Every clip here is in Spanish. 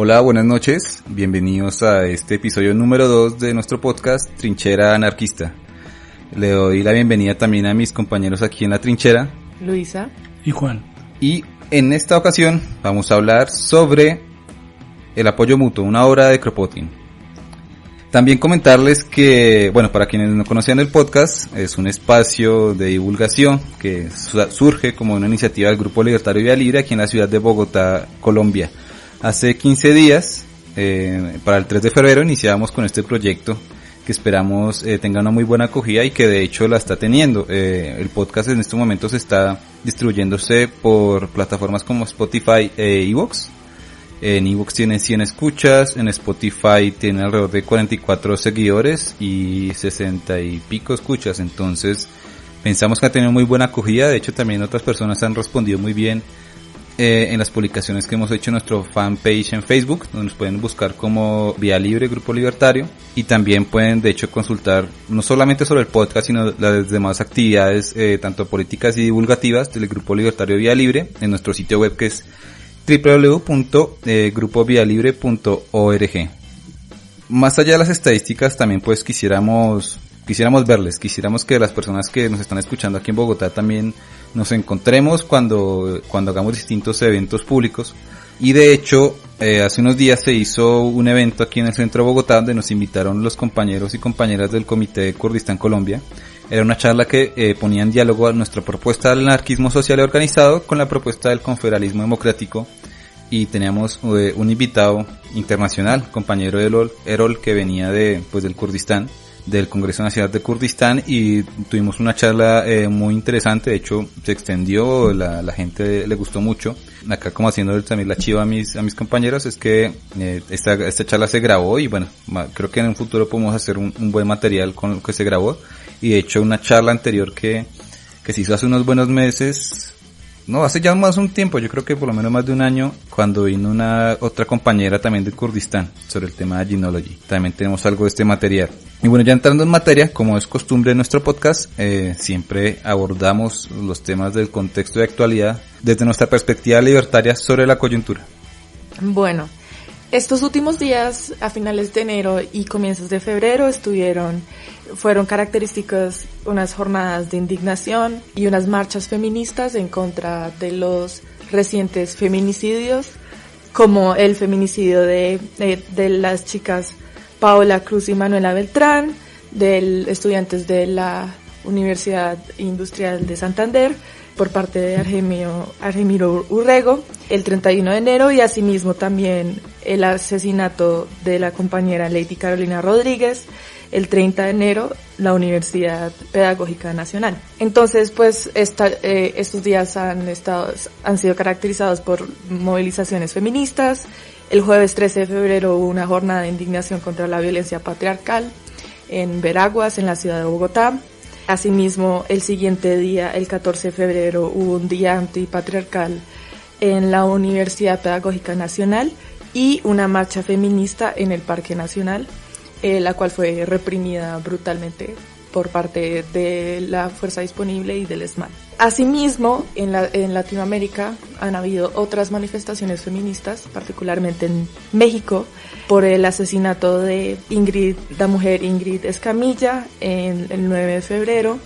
Hola, buenas noches, bienvenidos a este episodio número 2 de nuestro podcast Trinchera Anarquista. Le doy la bienvenida también a mis compañeros aquí en la trinchera, Luisa y Juan. Y en esta ocasión vamos a hablar sobre el apoyo mutuo, una obra de Kropotkin. También comentarles que, bueno, para quienes no conocían el podcast, es un espacio de divulgación que surge como una iniciativa del Grupo Libertario Vía Libre aquí en la ciudad de Bogotá, Colombia. Hace 15 días, para el 3 de febrero, iniciamos con este proyecto que esperamos tenga una muy buena acogida y que de hecho la está teniendo. El podcast en estos momentos está distribuyéndose por plataformas como Spotify e iVoox. En iVoox tiene 100 escuchas, en Spotify tiene alrededor de 44 seguidores y 60 y pico escuchas. Entonces pensamos que ha tenido muy buena acogida. De hecho también otras personas han respondido muy bien en las publicaciones que hemos hecho en nuestro fanpage en Facebook, donde nos pueden buscar como Vía Libre Grupo Libertario, y también pueden de hecho consultar no solamente sobre el podcast sino las demás actividades tanto políticas y divulgativas del Grupo Libertario Vía Libre en nuestro sitio web, que es www.grupovialibre.org. Más allá de las estadísticas, también pues quisiéramos que las personas que nos están escuchando aquí en Bogotá también nos encontremos cuando hagamos distintos eventos públicos. Y de hecho, hace unos días se hizo un evento aquí en el centro de Bogotá donde nos invitaron los compañeros y compañeras del Comité de Kurdistán Colombia. Era una charla que ponía en diálogo a nuestra propuesta del anarquismo social y organizado con la propuesta del confederalismo democrático, y teníamos un invitado internacional, compañero de Erol, que venía del Kurdistán, del Congreso Nacional de Kurdistán, y tuvimos una charla muy interesante. De hecho se extendió, la gente le gustó mucho. Acá, como haciendo también la chiva a mis compañeros, es que esta charla se grabó y bueno, creo que en un futuro podemos hacer un buen material con lo que se grabó. Y de hecho una charla anterior que se hizo hace unos buenos meses, no, hace ya más un tiempo, yo creo que por lo menos más de un año, cuando vino una otra compañera también de Kurdistán sobre el tema de Genealogy. También tenemos algo de este material. Y bueno, ya entrando en materia, como es costumbre en nuestro podcast, siempre abordamos los temas del contexto de actualidad desde nuestra perspectiva libertaria sobre la coyuntura. Bueno, estos últimos días, a finales de enero y comienzos de febrero, fueron características unas jornadas de indignación y unas marchas feministas en contra de los recientes feminicidios, como el feminicidio de las chicas Paola Cruz y Manuela Beltrán, de estudiantes de la Universidad Industrial de Santander, por parte de Argemiro Urrego, el 31 de enero, y asimismo también el asesinato de la compañera Lady Carolina Rodríguez, el 30 de enero, la Universidad Pedagógica Nacional. Entonces, pues, estos días han sido caracterizados por movilizaciones feministas. El jueves 13 de febrero hubo una jornada de indignación contra la violencia patriarcal en Veraguas, en la ciudad de Bogotá. Asimismo, el siguiente día, el 14 de febrero, hubo un día antipatriarcal en la Universidad Pedagógica Nacional y una marcha feminista en el Parque Nacional, la cual fue reprimida brutalmente por parte de la Fuerza Disponible y del ESMAD. Asimismo, en Latinoamérica han habido otras manifestaciones feministas, particularmente en México, por el asesinato de la mujer Ingrid Escamilla en el 9 de febrero,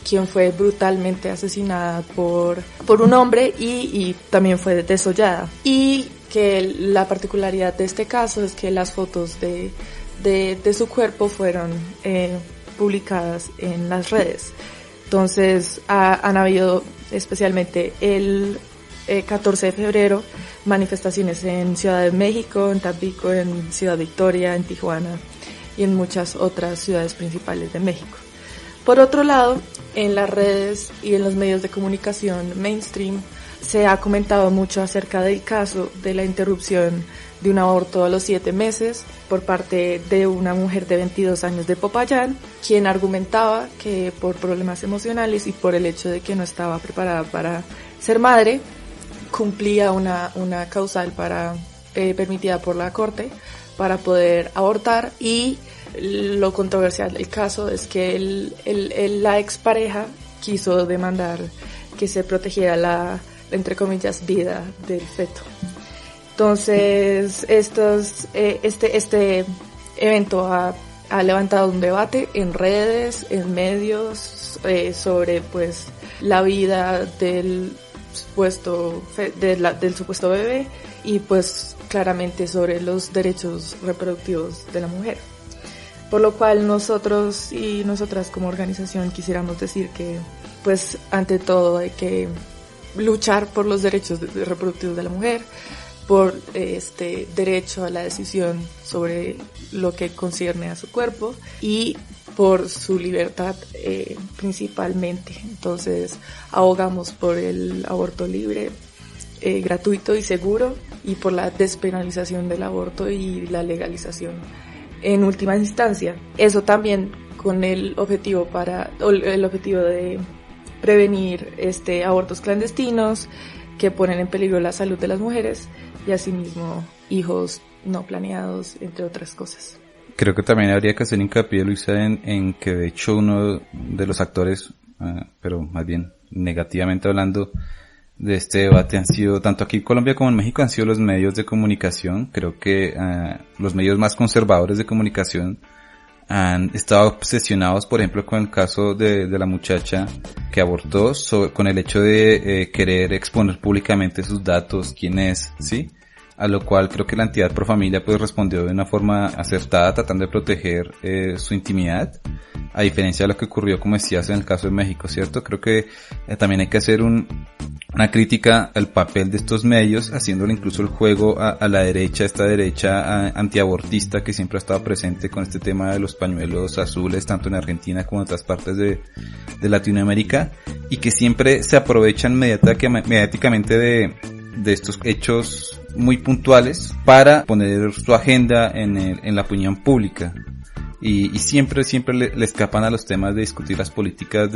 quien fue brutalmente asesinada por un hombre y también fue desollada. Y que la particularidad de este caso es que las fotos de su cuerpo fueron publicadas en las redes. Entonces han habido, especialmente el 14 de febrero, manifestaciones en Ciudad de México, en Tampico, en Ciudad Victoria, en Tijuana y en muchas otras ciudades principales de México. Por otro lado, en las redes y en los medios de comunicación mainstream se ha comentado mucho acerca del caso de la interrupción de un aborto a los 7 meses por parte de una mujer de 22 años de Popayán, quien argumentaba que por problemas emocionales y por el hecho de que no estaba preparada para ser madre, cumplía una causal permitida por la corte para poder abortar. Y lo controversial del caso es que la expareja quiso demandar que se protegiera la, entre comillas, vida del feto. Entonces, este evento ha levantado un debate en redes, en medios, sobre pues la vida del supuesto bebé y pues claramente sobre los derechos reproductivos de la mujer. Por lo cual nosotros y nosotras como organización quisiéramos decir que pues ante todo hay que luchar por los derechos reproductivos de la mujer, por este derecho a la decisión sobre lo que concierne a su cuerpo y por su libertad principalmente. Entonces abogamos por el aborto libre, gratuito y seguro, y por la despenalización del aborto y la legalización en última instancia. Eso también con el objetivo de prevenir abortos clandestinos que ponen en peligro la salud de las mujeres y asimismo hijos no planeados, entre otras cosas. Creo que también habría que hacer hincapié, Luisa, en que de hecho uno de los actores, pero más bien negativamente hablando, de este debate han sido, tanto aquí en Colombia como en México, han sido los medios de comunicación. Creo que los medios más conservadores de comunicación han estado obsesionados, por ejemplo, con el caso de la muchacha que abortó, con el hecho de querer exponer públicamente sus datos, quién es, ¿sí? A lo cual creo que la entidad Pro Familia pues respondió de una forma acertada, tratando de proteger su intimidad, a diferencia de lo que ocurrió, como decías, en el caso de México, ¿cierto? Creo que también hay que hacer una crítica al papel de estos medios, haciéndole incluso el juego a la derecha, esta derecha antiabortista que siempre ha estado presente con este tema de los pañuelos azules, tanto en Argentina como en otras partes de Latinoamérica, y que siempre se aprovechan mediáticamente de estos hechos muy puntuales para poner su agenda en la opinión pública. Y siempre le escapan a los temas de discutir las políticas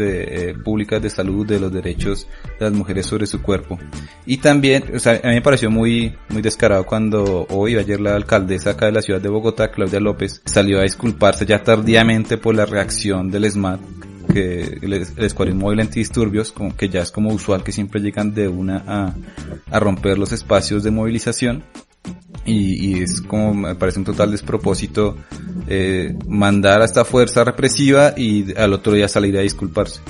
públicas de salud, de los derechos de las mujeres sobre su cuerpo. Y también, o sea, a mí me pareció muy descarado cuando ayer la alcaldesa acá de la ciudad de Bogotá, Claudia López, salió a disculparse ya tardíamente por la reacción del SMAT, que el Escuadrón Móvil Antidisturbios, como que ya es como usual que siempre llegan de una a romper los espacios de movilización. Y es como, me parece un total despropósito mandar a esta fuerza represiva y al otro día salir a disculparse.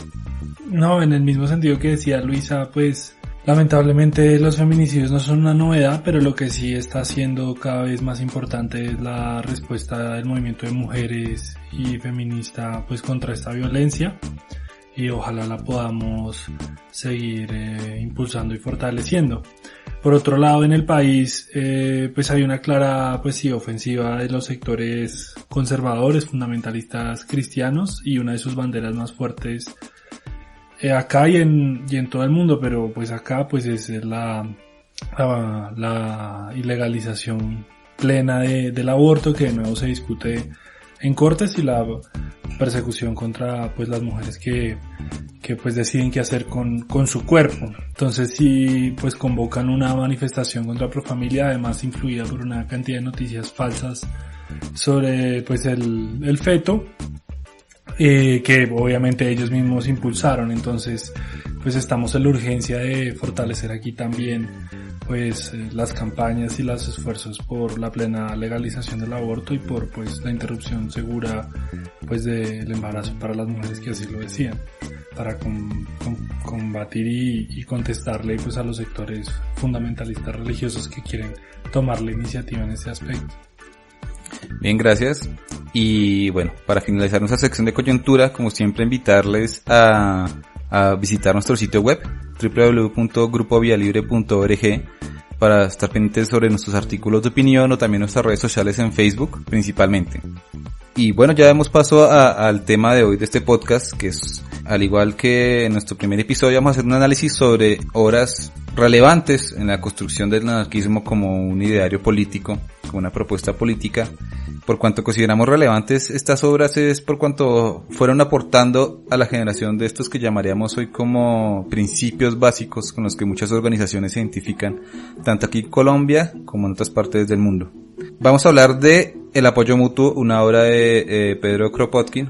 No, en el mismo sentido que decía Luisa, pues lamentablemente los feminicidios no son una novedad, pero lo que sí está siendo cada vez más importante es la respuesta del movimiento de mujeres y feminista pues contra esta violencia, y ojalá la podamos seguir impulsando y fortaleciendo. Por otro lado, en el país pues hay una clara ofensiva de los sectores conservadores, fundamentalistas cristianos, y una de sus banderas más fuertes acá y en todo el mundo, pero pues acá pues es la ilegalización plena del aborto, que de nuevo se discute en cortes, y la persecución contra pues las mujeres que pues deciden qué hacer con su cuerpo. Entonces sí, pues convocan una manifestación contra Profamilia, además influida por una cantidad de noticias falsas sobre pues el feto, que obviamente ellos mismos impulsaron. Entonces pues estamos en la urgencia de fortalecer aquí también pues las campañas y los esfuerzos por la plena legalización del aborto y por pues la interrupción segura pues del embarazo para las mujeres que así lo decían, para combatir y contestarle pues a los sectores fundamentalistas religiosos que quieren tomar la iniciativa en ese aspecto. Bien, gracias. Y bueno, para finalizar nuestra sección de coyuntura, como siempre, invitarles a visitar nuestro sitio web www.grupovialibre.org para estar pendientes sobre nuestros artículos de opinión, o también nuestras redes sociales en Facebook principalmente. Y bueno, ya damos paso al tema de hoy de este podcast, que es, al igual que en nuestro primer episodio, vamos a hacer un análisis sobre obras relevantes en la construcción del anarquismo como un ideario político, como una propuesta política. Por cuanto consideramos relevantes estas obras es por cuanto fueron aportando a la generación de estos que llamaríamos hoy como principios básicos con los que muchas organizaciones se identifican, tanto aquí en Colombia como en otras partes del mundo. Vamos a hablar de El apoyo mutuo, una obra de Pedro Kropotkin,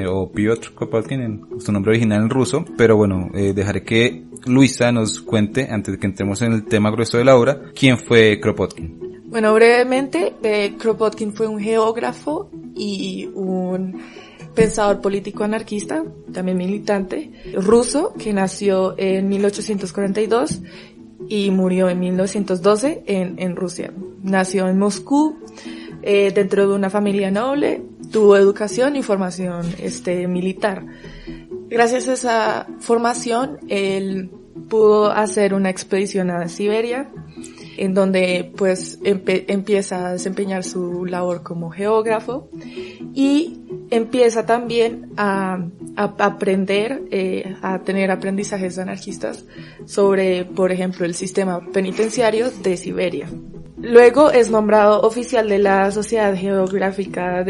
o Piotr Kropotkin en su nombre original en ruso, pero bueno, dejaré que Luisa nos cuente, antes de que entremos en el tema grueso de la obra, quién fue Kropotkin. Bueno, brevemente, Kropotkin fue un geógrafo y un pensador político anarquista, también militante, ruso, que nació en 1842 y murió en 1912 en Rusia. Nació en Moscú, dentro de una familia noble, tuvo educación y formación militar. Gracias a esa formación, él pudo hacer una expedición a Siberia, en donde pues empieza a desempeñar su labor como geógrafo y empieza también a aprender, a tener aprendizajes anarquistas sobre, por ejemplo, el sistema penitenciario de Siberia. Luego es nombrado oficial de la Sociedad Geográfica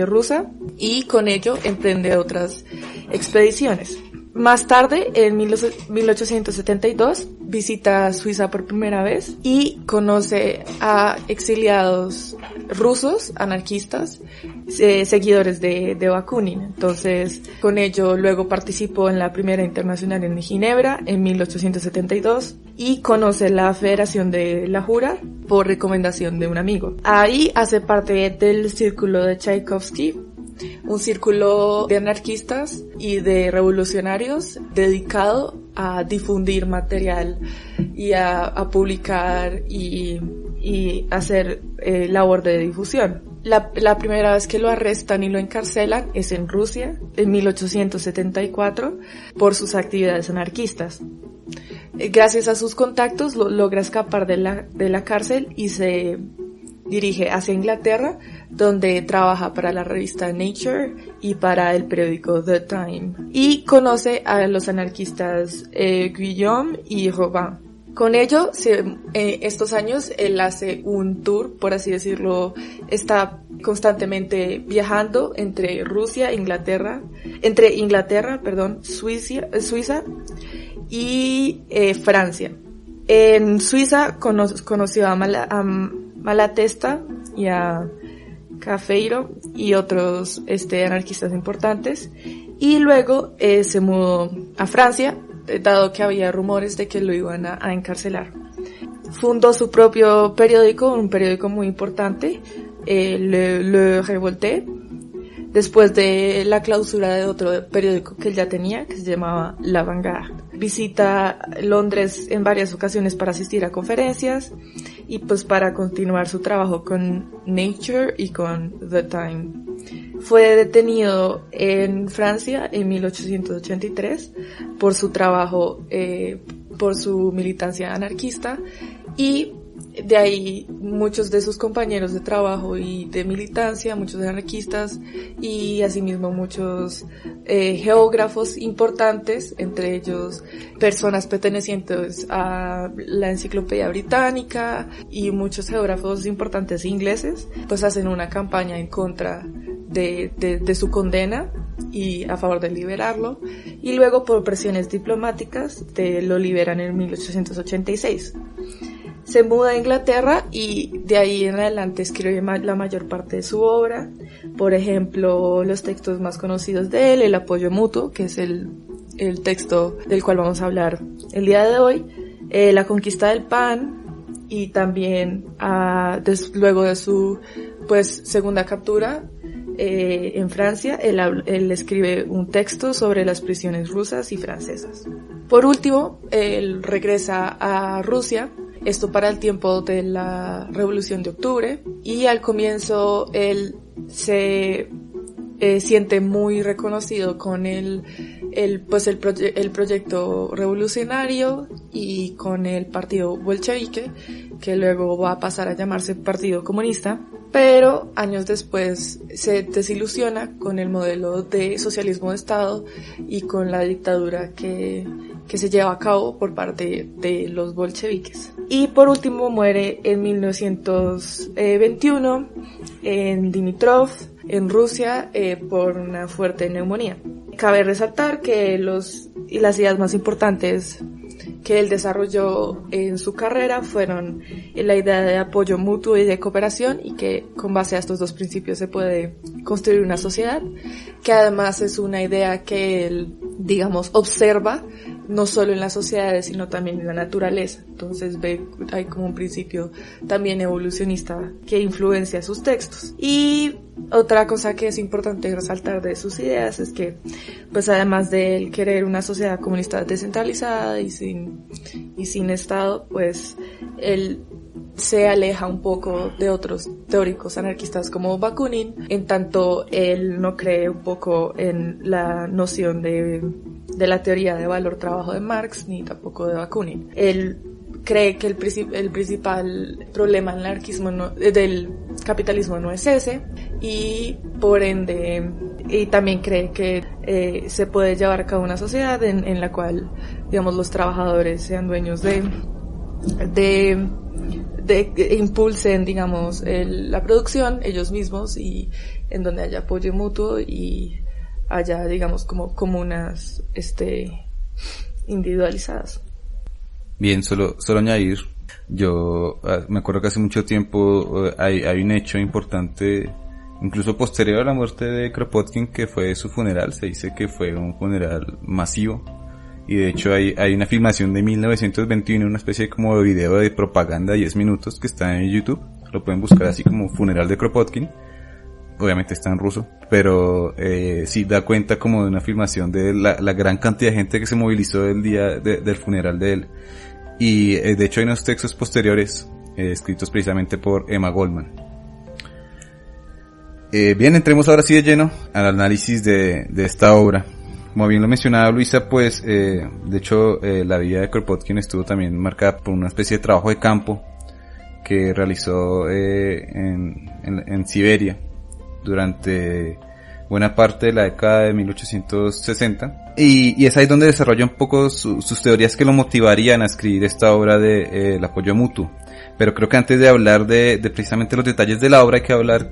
rusa y con ello emprende otras expediciones. Más tarde, en 1872, visita Suiza por primera vez y conoce a exiliados rusos, anarquistas, seguidores de Bakunin. Entonces, con ello luego participó en la Primera Internacional en Ginebra en 1872 y conoce la Federación de la Jura por recomendación de un amigo. Ahí hace parte del círculo de Tchaikovsky, un círculo de anarquistas y de revolucionarios dedicado a difundir material y a publicar y hacer labor de difusión. La primera vez que lo arrestan y lo encarcelan es en Rusia, en 1874, por sus actividades anarquistas. Gracias a sus contactos logra escapar de la cárcel y se dirige hacia Inglaterra, donde trabaja para la revista Nature y para el periódico The Time. Y conoce a los anarquistas Guillaume y Robin. Con ello, estos años, él hace un tour, por así decirlo, está constantemente viajando entre Suiza y Francia. En Suiza conoció a Malatesta y a Cafeiro y otros anarquistas importantes, y luego se mudó a Francia, dado que había rumores de que lo iban a encarcelar. Fundó su propio periódico, un periódico muy importante, Le Révolté, después de la clausura de otro periódico que él ya tenía, que se llamaba La Vanguard. Visita Londres en varias ocasiones para asistir a conferencias y pues para continuar su trabajo con Nature y con The Time. Fue detenido en Francia en 1883 por su trabajo, por su militancia anarquista, y de ahí muchos de sus compañeros de trabajo y de militancia, muchos anarquistas y asimismo muchos geógrafos importantes, entre ellos personas pertenecientes a la Enciclopedia Británica y muchos geógrafos importantes ingleses, pues hacen una campaña en contra de su condena y a favor de liberarlo, y luego por presiones diplomáticas lo liberan en 1886. Se muda a Inglaterra y de ahí en adelante escribe la mayor parte de su obra. Por ejemplo, los textos más conocidos de él, El apoyo mutuo, que es el texto del cual vamos a hablar el día de hoy, La conquista del pan, y también luego de su segunda captura en Francia, él escribe un texto sobre las prisiones rusas y francesas. Por último, él regresa a Rusia, esto para el tiempo de la Revolución de Octubre, y al comienzo él se siente muy reconocido con el proyecto revolucionario y con el partido bolchevique, que luego va a pasar a llamarse Partido Comunista, pero años después se desilusiona con el modelo de socialismo de Estado y con la dictadura que se lleva a cabo por parte de los bolcheviques. Y por último muere en 1921 en Dimitrov, en Rusia, por una fuerte neumonía. Cabe resaltar que las ideas más importantes que él desarrolló en su carrera fueron la idea de apoyo mutuo y de cooperación, y que con base a estos dos principios se puede construir una sociedad, que además es una idea que él, digamos, observa no solo en las sociedades, sino también en la naturaleza. Entonces hay como un principio también evolucionista que influencia sus textos. Y otra cosa que es importante resaltar de sus ideas es que, pues además de él querer una sociedad comunista descentralizada y sin Estado, pues él se aleja un poco de otros teóricos anarquistas como Bakunin, en tanto él no cree un poco en la noción de la teoría de valor-trabajo de Marx, ni tampoco de Bakunin. Él cree que el principal problema del anarquismo del capitalismo no es ese, y por ende, y también cree que se puede llevar a cabo una sociedad en la cual, digamos, los trabajadores sean dueños de impulsen, digamos, la producción ellos mismos, y en donde haya apoyo mutuo y haya, digamos, como comunas individualizadas. Bien, solo añadir, yo me acuerdo que hace mucho tiempo hay un hecho importante, incluso posterior a la muerte de Kropotkin, que fue su funeral. Se dice que fue un funeral masivo, y de hecho hay una filmación de 1921, una especie como de video de propaganda de 10 minutos que está en YouTube. Lo pueden buscar así como funeral de Kropotkin. Obviamente está en ruso, pero sí da cuenta como de una filmación de la gran cantidad de gente que se movilizó el día del funeral de él. Y de hecho hay unos textos posteriores escritos precisamente por Emma Goldman. Bien, entremos ahora sí de lleno al análisis de esta obra. Como bien lo mencionaba Luisa, pues de hecho la vida de Kropotkin estuvo también marcada por una especie de trabajo de campo que realizó en Siberia durante buena parte de la década de 1860, y es ahí donde desarrolla un poco sus teorías que lo motivarían a escribir esta obra de el apoyo mutuo. Pero creo que antes de hablar de precisamente los detalles de la obra, hay que hablar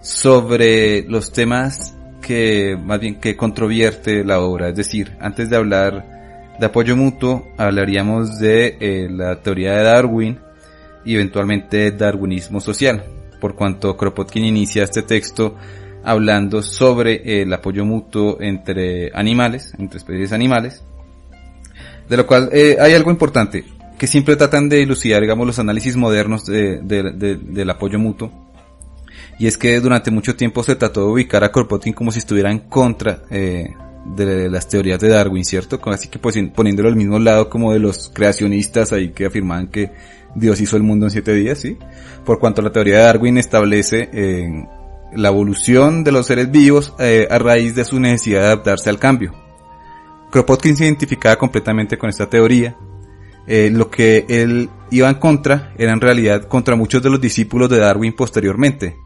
sobre los temas que más bien que controvierte la obra. Es decir, antes de hablar de apoyo mutuo, hablaríamos de la teoría de Darwin y eventualmente darwinismo social, por cuanto Kropotkin inicia este texto hablando sobre el apoyo mutuo entre animales, entre especies animales, de lo cual hay algo importante que siempre tratan de dilucidar, digamos, los análisis modernos del apoyo mutuo, y es que durante mucho tiempo se trató de ubicar a Kropotkin como si estuviera en contra de las teorías de Darwin, ¿cierto? Así que pues poniéndolo al mismo lado como de los creacionistas ahí que afirmaban que Dios hizo el mundo en 7 días, ¿sí? Por cuanto la teoría de Darwin establece la evolución de los seres vivos a raíz de su necesidad de adaptarse al cambio. Kropotkin se identificaba completamente con esta teoría. Lo que él iba en contra era en realidad contra muchos de los discípulos de Darwin posteriormente.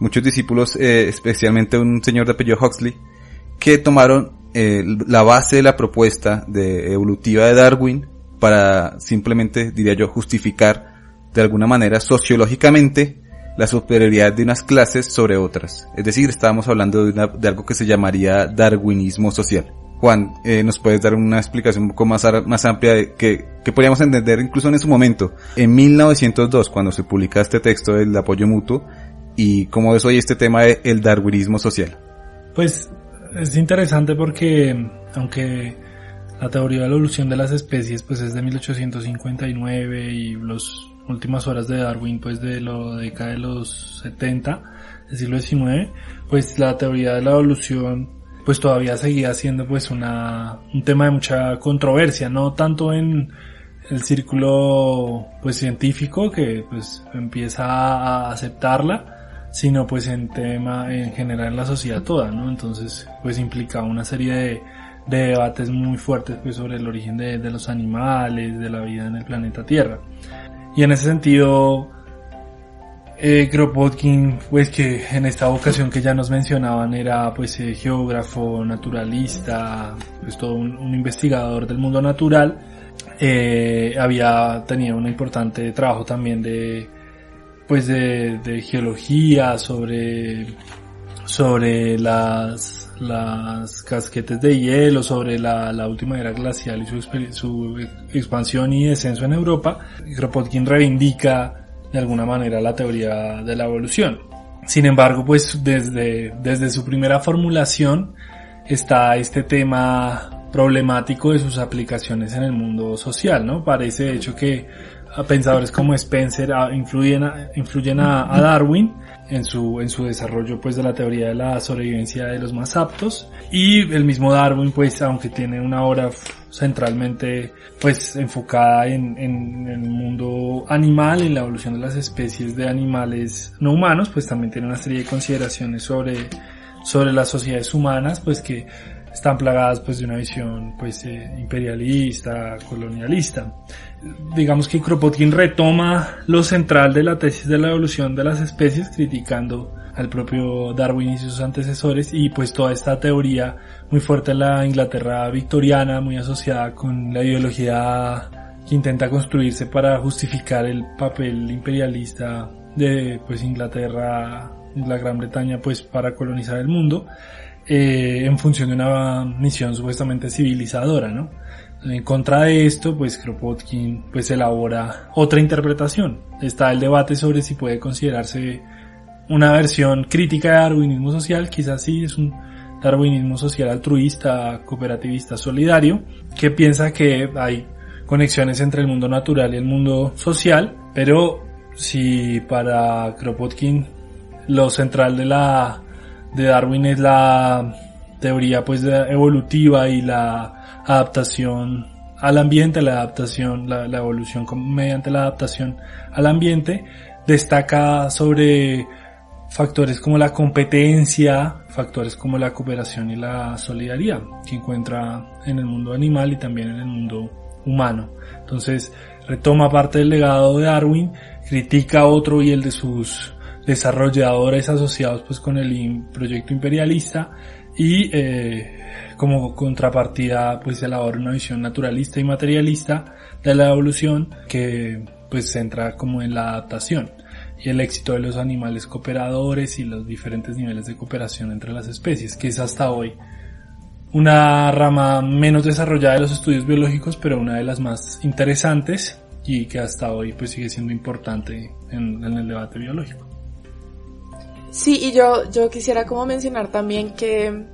Muchos discípulos, especialmente un señor de apellido Huxley, que tomaron la base de la propuesta evolutiva de Darwin para simplemente, diría yo, justificar de alguna manera sociológicamente la superioridad de unas clases sobre otras. Es decir, estábamos hablando de algo que se llamaría darwinismo social. Juan, ¿nos puedes dar una explicación un poco más amplia de que podríamos entender incluso en ese momento, en 1902, cuando se publica este texto del apoyo mutuo, y cómo es hoy este tema del darwinismo social? Pues es interesante porque, aunque la teoría de la evolución de las especies pues es de 1859 y las últimas horas de Darwin pues de la década de los 70 del siglo XIX, pues la teoría de la evolución pues todavía seguía siendo pues un tema de mucha controversia, no tanto en el círculo pues científico que pues empieza a aceptarla, sino pues en general en la sociedad toda, ¿no? Entonces pues implicaba una serie de debates muy fuertes pues sobre el origen de los animales, de la vida en el planeta Tierra. Y en ese sentido Kropotkin, pues que en esta vocación que ya nos mencionaban era pues geógrafo, naturalista, pues todo un investigador del mundo natural, había tenido un importante trabajo también de geología sobre las casquetes de hielo, sobre la última era glacial y su expansión y descenso en Europa. Kropotkin reivindica de alguna manera la teoría de la evolución. Sin embargo, pues desde su primera formulación está este tema problemático de sus aplicaciones en el mundo social, ¿no? Parece de hecho que pensadores como Spencer influyen a Darwin en su desarrollo pues de la teoría de la sobrevivencia de los más aptos, y el mismo Darwin pues aunque tiene una obra centralmente pues enfocada en el mundo animal, en la evolución de las especies de animales no humanos, pues también tiene una serie de consideraciones sobre las sociedades humanas pues que están plagadas pues de una visión pues imperialista, colonialista. Digamos que Kropotkin retoma lo central de la tesis de la evolución de las especies, criticando al propio Darwin y sus antecesores, y pues toda esta teoría muy fuerte en la Inglaterra victoriana, muy asociada con la ideología que intenta construirse para justificar el papel imperialista de pues Inglaterra, la Gran Bretaña pues para colonizar el mundo, en función de una misión supuestamente civilizadora, ¿no? En contra de esto, pues Kropotkin pues elabora otra interpretación. Está el debate sobre si puede considerarse una versión crítica de darwinismo social. Quizás sí, es un darwinismo social altruista, cooperativista, solidario, que piensa que hay conexiones entre el mundo natural y el mundo social, pero si para Kropotkin lo central de Darwin es la teoría pues evolutiva y la adaptación al ambiente, la evolución mediante la adaptación al ambiente, destaca sobre factores como la competencia, factores como la cooperación y la solidaridad que encuentra en el mundo animal y también en el mundo humano. Entonces retoma parte del legado de Darwin, critica otro y el de sus desarrolladores asociados pues con el proyecto imperialista, y como contrapartida pues elabora una visión naturalista y materialista de la evolución que pues se centra como en la adaptación y el éxito de los animales cooperadores y los diferentes niveles de cooperación entre las especies, que es hasta hoy una rama menos desarrollada de los estudios biológicos, pero una de las más interesantes y que hasta hoy pues sigue siendo importante en el debate biológico. Sí, y yo quisiera como mencionar también que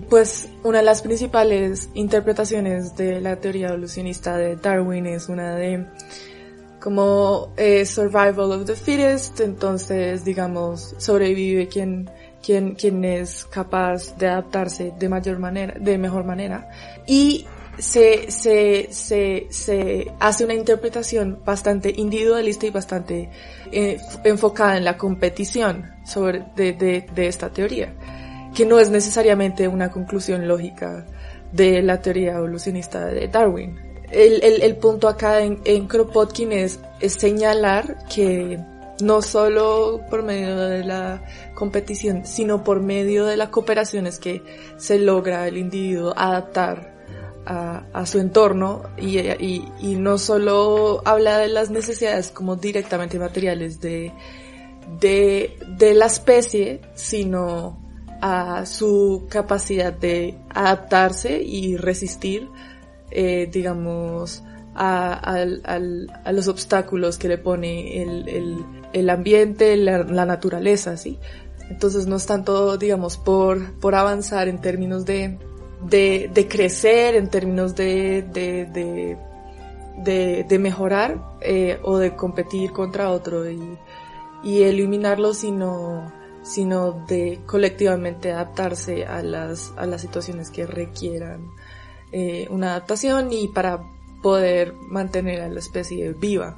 pues una de las principales interpretaciones de la teoría evolucionista de Darwin es una de como survival of the fittest. Entonces digamos sobrevive quien es capaz de adaptarse de mejor manera, y se hace una interpretación bastante individualista y bastante enfocada en la competición de esta teoría, que no es necesariamente una conclusión lógica de la teoría evolucionista de Darwin. El punto acá en Kropotkin es señalar que no solo por medio de la competición, sino por medio de la cooperación es que se logra el individuo adaptar a su entorno, y no solo habla de las necesidades como directamente materiales de la especie, sino a su capacidad de adaptarse y resistir digamos a los obstáculos que le pone el ambiente, la naturaleza, ¿sí? Entonces no es tanto digamos por avanzar en términos de crecer, en términos de mejorar o de competir contra otro y eliminarlo, sino de colectivamente adaptarse a las situaciones que requieran una adaptación y para poder mantener a la especie viva.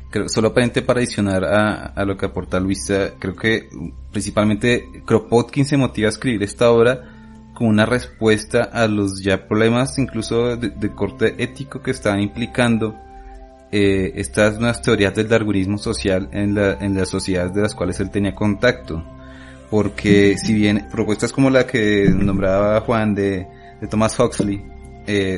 Creo, solamente para adicionar a lo que aporta Luisa, creo que principalmente Kropotkin se motiva a escribir esta obra como una respuesta a los ya problemas incluso de corte ético que estaban implicando estas nuevas teorías del darwinismo social en las sociedades de las cuales él tenía contacto. Porque si bien propuestas como la que nombraba Juan de Thomas Huxley,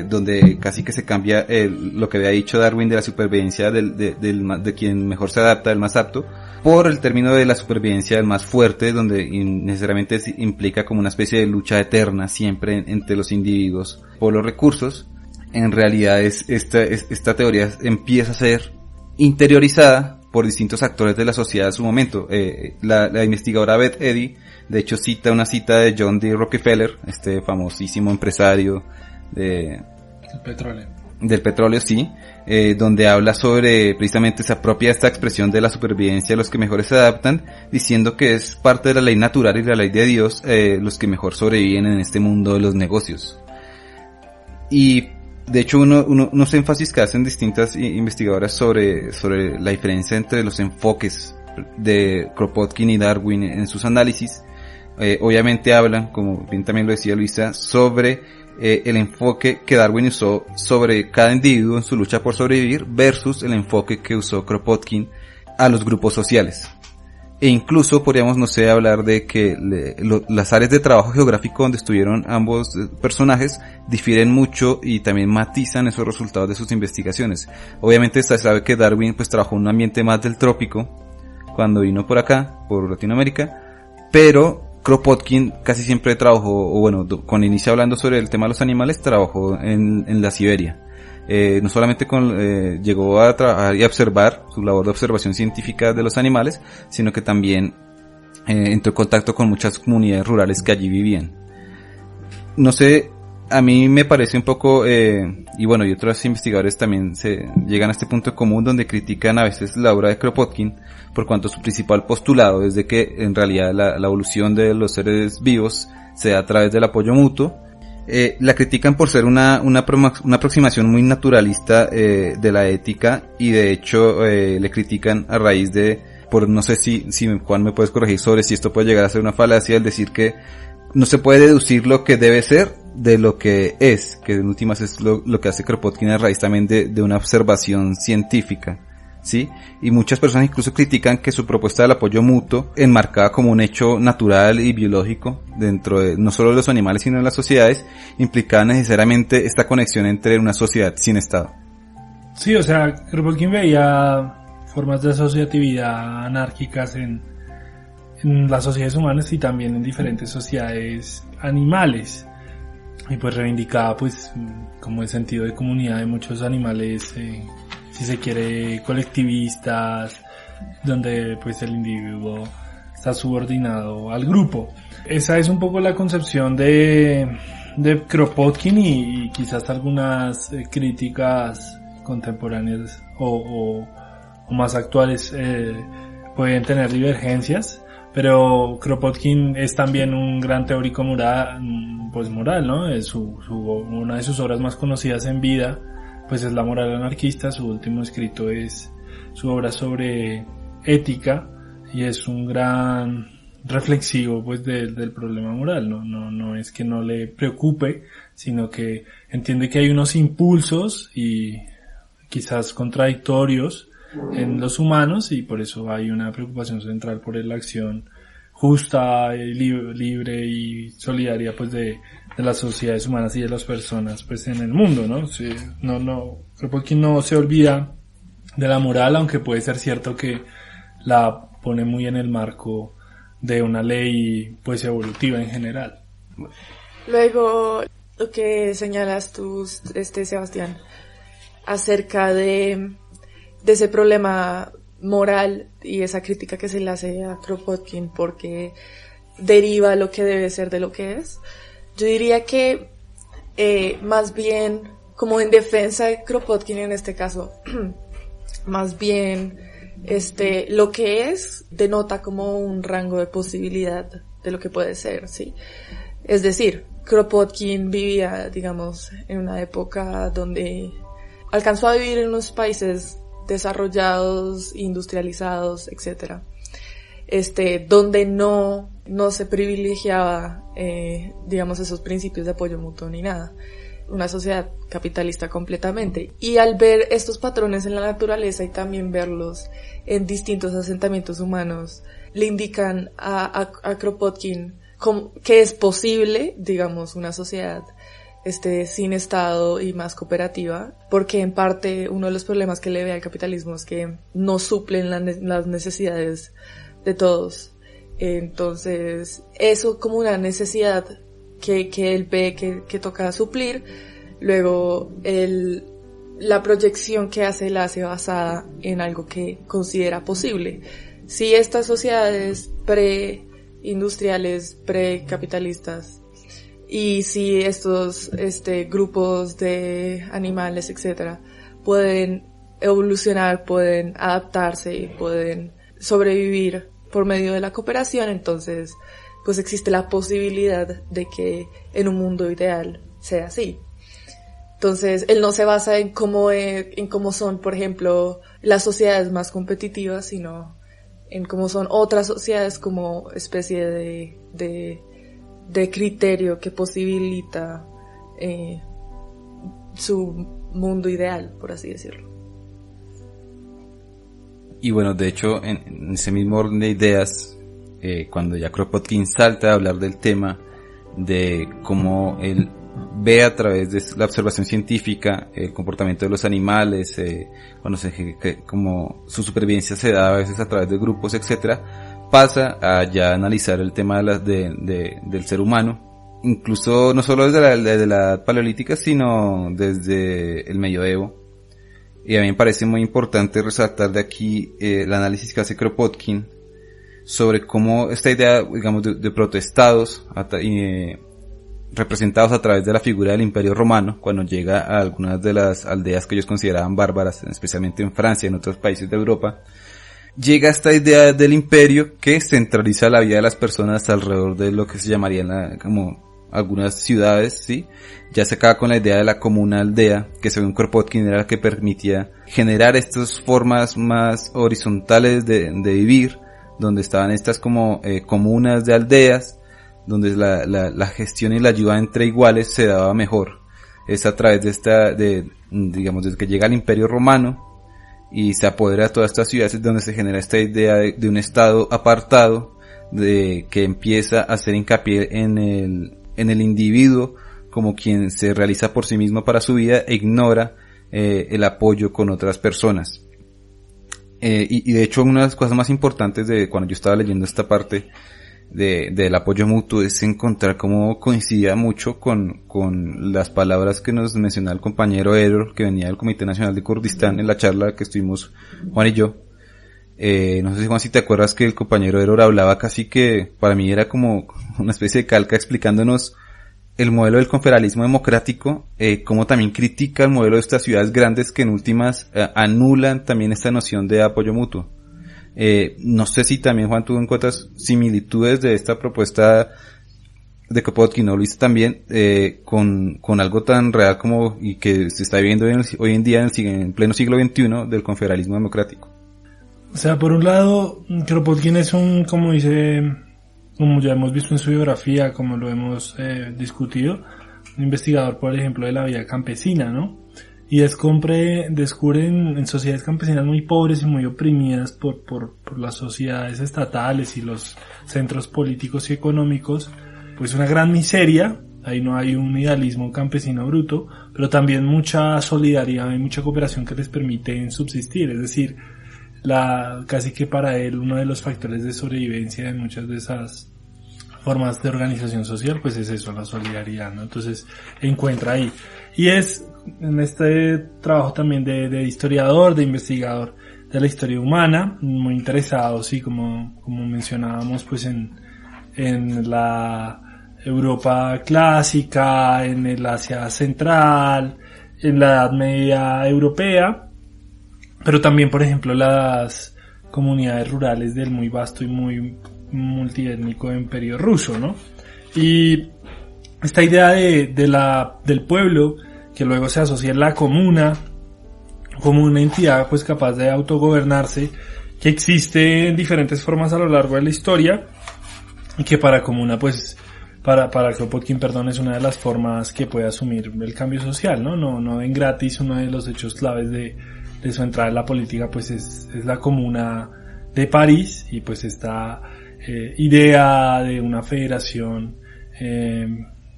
donde casi que se cambia lo que había dicho Darwin de la supervivencia de quien mejor se adapta, del más apto, por el término de la supervivencia del más fuerte, donde necesariamente implica como una especie de lucha eterna siempre entre los individuos por los recursos. En realidad esta teoría empieza a ser interiorizada por distintos actores de la sociedad de su momento. La investigadora Beth Eddy, de hecho, cita una cita de John D. Rockefeller, este famosísimo empresario El petróleo. Del petróleo, sí, donde habla sobre, precisamente se apropia esta expresión de la supervivencia de los que mejores se adaptan, diciendo que es parte de la ley natural y la ley de Dios los que mejor sobreviven en este mundo de los negocios. Y de hecho unos énfasis que hacen distintas investigadoras sobre la diferencia entre los enfoques de Kropotkin y Darwin en sus análisis. Obviamente hablan, como bien también lo decía Luisa, sobre el enfoque que Darwin usó sobre cada individuo en su lucha por sobrevivir versus el enfoque que usó Kropotkin a los grupos sociales. E incluso podríamos, no sé, hablar de que las áreas de trabajo geográfico donde estuvieron ambos personajes difieren mucho y también matizan esos resultados de sus investigaciones. Obviamente se sabe que Darwin pues trabajó en un ambiente más del trópico cuando vino por acá, por Latinoamérica, pero Kropotkin casi siempre trabajó, o bueno, cuando inicia hablando sobre el tema de los animales, trabajó en la Siberia. No solamente llegó a trabajar y a observar su labor de observación científica de los animales, sino que también entró en contacto con muchas comunidades rurales que allí vivían. No sé, a mí me parece un poco, y bueno, y otros investigadores también llegan a este punto común donde critican a veces la obra de Kropotkin, por cuanto su principal postulado es de que en realidad la evolución de los seres vivos se da a través del apoyo mutuo. La critican por ser una aproximación muy naturalista de la ética, y de hecho le critican a raíz no sé si Juan me puedes corregir sobre si esto puede llegar a ser una falacia, el decir que no se puede deducir lo que debe ser de lo que es, que en últimas es lo que hace Kropotkin a raíz también de una observación científica, ¿sí? Y muchas personas incluso critican que su propuesta del apoyo mutuo, enmarcada como un hecho natural y biológico dentro de no solo de los animales sino de las sociedades, implicaba necesariamente esta conexión entre una sociedad sin Estado. Sí, o sea, Kropotkin veía formas de asociatividad anárquicas en las sociedades humanas y también en diferentes sociedades animales, y pues reivindicaba pues como el sentido de comunidad de muchos animales, si se quiere colectivistas, donde pues el individuo está subordinado al grupo. Esa es un poco la concepción de Kropotkin, y quizás algunas críticas contemporáneas o más actuales pueden tener divergencias, pero Kropotkin es también un gran teórico moral, ¿no? Una de sus obras más conocidas en vida pues es La moral anarquista. Su último escrito es su obra sobre ética, y es un gran reflexivo pues del problema moral. No es que no le preocupe, sino que entiende que hay unos impulsos y quizás contradictorios en los humanos, y por eso hay una preocupación central por la acción justa, libre y solidaria pues de las sociedades humanas y de las personas pues en el mundo, ¿no? Sí, Kropotkin no se olvida de la moral, aunque puede ser cierto que la pone muy en el marco de una ley pues evolutiva en general. Luego, lo que señalas tú, Sebastián, acerca de ese problema moral y esa crítica que se le hace a Kropotkin porque deriva lo que debe ser de lo que es. Yo diría que más bien, como en defensa de Kropotkin en este caso, más bien lo que es denota como un rango de posibilidad de lo que puede ser, ¿sí? Es decir, Kropotkin vivía, digamos, en una época donde alcanzó a vivir en unos países desarrollados, industrializados, etcétera, donde no se privilegiaba, digamos, esos principios de apoyo mutuo ni nada. Una sociedad capitalista completamente. Y al ver estos patrones en la naturaleza y también verlos en distintos asentamientos humanos, le indican a Kropotkin que es posible, digamos, una sociedad sin Estado y más cooperativa, porque en parte uno de los problemas que le ve al capitalismo es que no suplen las necesidades de todos. Entonces, eso como una necesidad que él ve que toca suplir. Luego, la proyección que hace la hace basada en algo que considera posible. Si estas sociedades pre-industriales, pre-capitalistas, y si estos grupos de animales, etcétera, pueden evolucionar, pueden adaptarse y pueden sobrevivir por medio de la cooperación, entonces pues existe la posibilidad de que en un mundo ideal sea así. Entonces él no se basa en cómo son, por ejemplo, las sociedades más competitivas, sino en cómo son otras sociedades como especie de criterio que posibilita su mundo ideal, por así decirlo. Y bueno, de hecho, en ese mismo orden de ideas, cuando ya Kropotkin salta a hablar del tema de cómo él ve a través de la observación científica el comportamiento de los animales, como su supervivencia se da a veces a través de grupos, etcétera, pasa a ya analizar el tema del ser humano, incluso no solo desde la edad paleolítica, sino desde el medioevo. Y a mí me parece muy importante resaltar de aquí el análisis que hace Kropotkin sobre cómo esta idea, digamos, de protoestados representados a través de la figura del Imperio Romano, cuando llega a algunas de las aldeas que ellos consideraban bárbaras, especialmente en Francia y en otros países de Europa, llega esta idea del imperio que centraliza la vida de las personas alrededor de lo que se llamarían como algunas ciudades, ¿sí? Ya se acaba con la idea de la comuna aldea, que según Kropotkin era la que permitía generar estas formas más horizontales de vivir, donde estaban estas como comunas de aldeas, donde la gestión y la ayuda entre iguales se daba mejor. Es a través digamos, desde que llega el Imperio Romano y se apodera de todas estas ciudades, donde se genera esta idea de un estado apartado, que empieza a hacer hincapié en el individuo como quien se realiza por sí mismo para su vida e ignora el apoyo con otras personas. Y de hecho una de las cosas más importantes de cuando yo estaba leyendo esta parte del apoyo mutuo es encontrar cómo coincidía mucho con las palabras que nos mencionaba el compañero Errol, que venía del Comité Nacional de Kurdistán en la charla que estuvimos Juan y yo. No sé si Juan, si te acuerdas que el compañero Errol hablaba casi que para mí era como una especie de calca explicándonos el modelo del confederalismo democrático, cómo también critica el modelo de estas ciudades grandes que en últimas anulan también esta noción de apoyo mutuo. No sé si también, Juan, tú encuentras similitudes de esta propuesta de Kropotkin, ¿no? Lo viste también con algo tan real como y que se está viviendo hoy en día en pleno siglo XXI del confederalismo democrático. O sea, por un lado, Kropotkin es como ya hemos visto en su biografía, como lo hemos discutido, un investigador, por ejemplo, de la vida campesina, ¿no? Y descubren en sociedades campesinas muy pobres y muy oprimidas por las sociedades estatales y los centros políticos y económicos, pues una gran miseria. Ahí no hay un idealismo campesino bruto, pero también mucha solidaridad y mucha cooperación que les permiten subsistir. Es decir, casi que para él uno de los factores de sobrevivencia de muchas de esas formas de organización social, pues es eso, la solidaridad, ¿no? Entonces encuentra ahí. Y es en este trabajo también de historiador, de investigador de la historia humana, muy interesado, sí, como mencionábamos, pues en la Europa clásica, en el Asia central, en la Edad Media europea, pero también, por ejemplo, las comunidades rurales del muy vasto y muy multiétnico imperio ruso, ¿no? Y esta idea del pueblo que luego se asocia en la comuna como una entidad pues capaz de autogobernarse, que existe en diferentes formas a lo largo de la historia y que para Kropotkin, es una de las formas que puede asumir el cambio social, no en gratis. Uno de los hechos claves de su entrada en la política pues es la Comuna de París, y pues esta idea de una federación